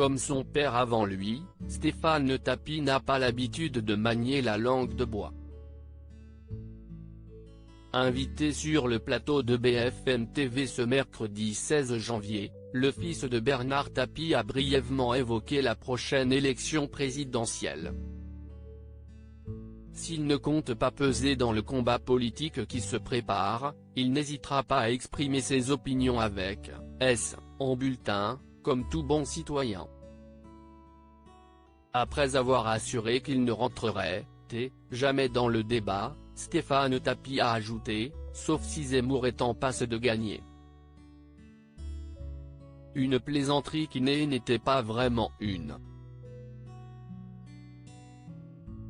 Comme son père avant lui, Stéphane Tapie n'a pas l'habitude de manier la langue de bois. Invité sur le plateau de BFM TV ce mercredi 16 janvier, le fils de Bernard Tapie a brièvement évoqué la prochaine élection présidentielle. S'il ne compte pas peser dans le combat politique qui se prépare, il n'hésitera pas à exprimer ses opinions avec S en bulletin, comme tout bon citoyen. Après avoir assuré qu'il ne rentrerait jamais dans le débat, Stéphane Tapie a ajouté, sauf si Zemmour est en passe de gagner. Une plaisanterie qui n'était pas vraiment une.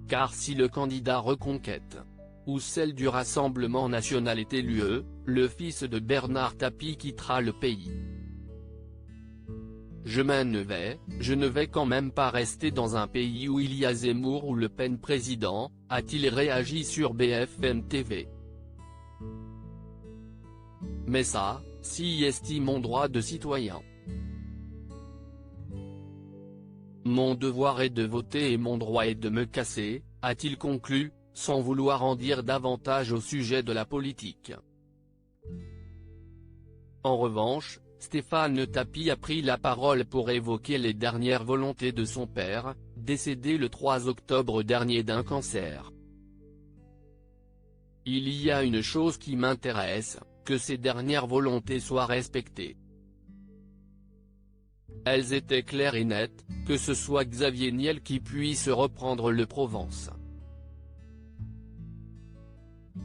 Car si le candidat Reconquête, ou celle du Rassemblement national est élu, le fils de Bernard Tapie quittera le pays. Je ne vais quand même pas rester dans un pays où il y a Zemmour ou Le Pen président, a-t-il réagi sur BFM TV. Mais ça, si estime mon droit de citoyen. Mon devoir est de voter et mon droit est de me casser, a-t-il conclu, sans vouloir en dire davantage au sujet de la politique. En revanche, Stéphane Tapie a pris la parole pour évoquer les dernières volontés de son père, décédé le 3 octobre dernier d'un cancer. Il y a une chose qui m'intéresse, que ces dernières volontés soient respectées. Elles étaient claires et nettes, que ce soit Xavier Niel qui puisse reprendre le Provence.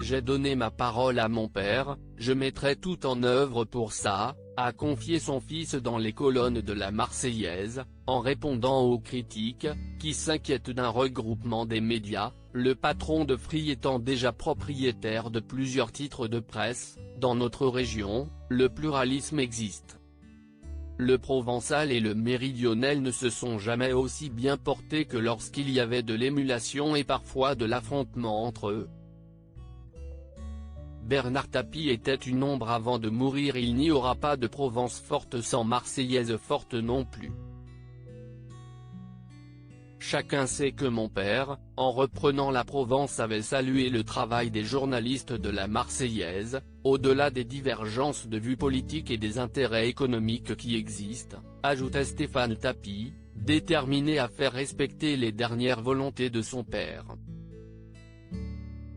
J'ai donné ma parole à mon père, je mettrai tout en œuvre pour ça, a confié son fils dans les colonnes de la Marseillaise, en répondant aux critiques, qui s'inquiètent d'un regroupement des médias, le patron de Free étant déjà propriétaire de plusieurs titres de presse. Dans notre région, le pluralisme existe. Le provençal et le méridional ne se sont jamais aussi bien portés que lorsqu'il y avait de l'émulation et parfois de l'affrontement entre eux. Bernard Tapie était une ombre avant de mourir. Il n'y aura pas de Provence forte sans Marseillaise forte non plus. Chacun sait que mon père, en reprenant la Provence, avait salué le travail des journalistes de la Marseillaise, au-delà des divergences de vues politiques et des intérêts économiques qui existent, ajoutait Stéphane Tapie, déterminé à faire respecter les dernières volontés de son père.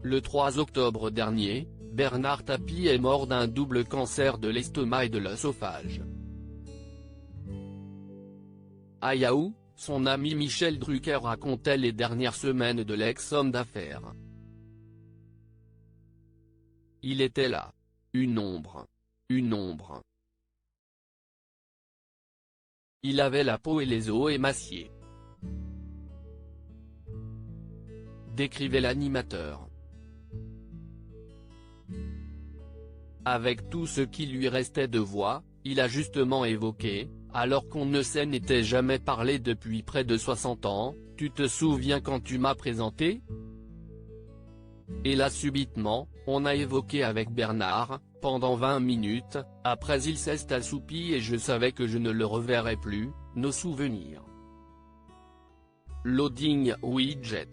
Le 3 octobre dernier, Bernard Tapie est mort d'un double cancer de l'estomac et de l'œsophage. À Yahoo, son ami Michel Drucker racontait les dernières semaines de l'ex-homme d'affaires. Il était là. Une ombre. Une ombre. Il avait la peau et les os émaciés. Décrivait l'animateur. Avec tout ce qui lui restait de voix, il a justement évoqué, alors qu'on ne s'était jamais parlé depuis près de 60 ans, « Tu te souviens quand tu m'as présenté ?» Et là subitement, on a évoqué avec Bernard, pendant 20 minutes, après il s'est assoupi et je savais que je ne le reverrais plus, nos souvenirs. Loading widget.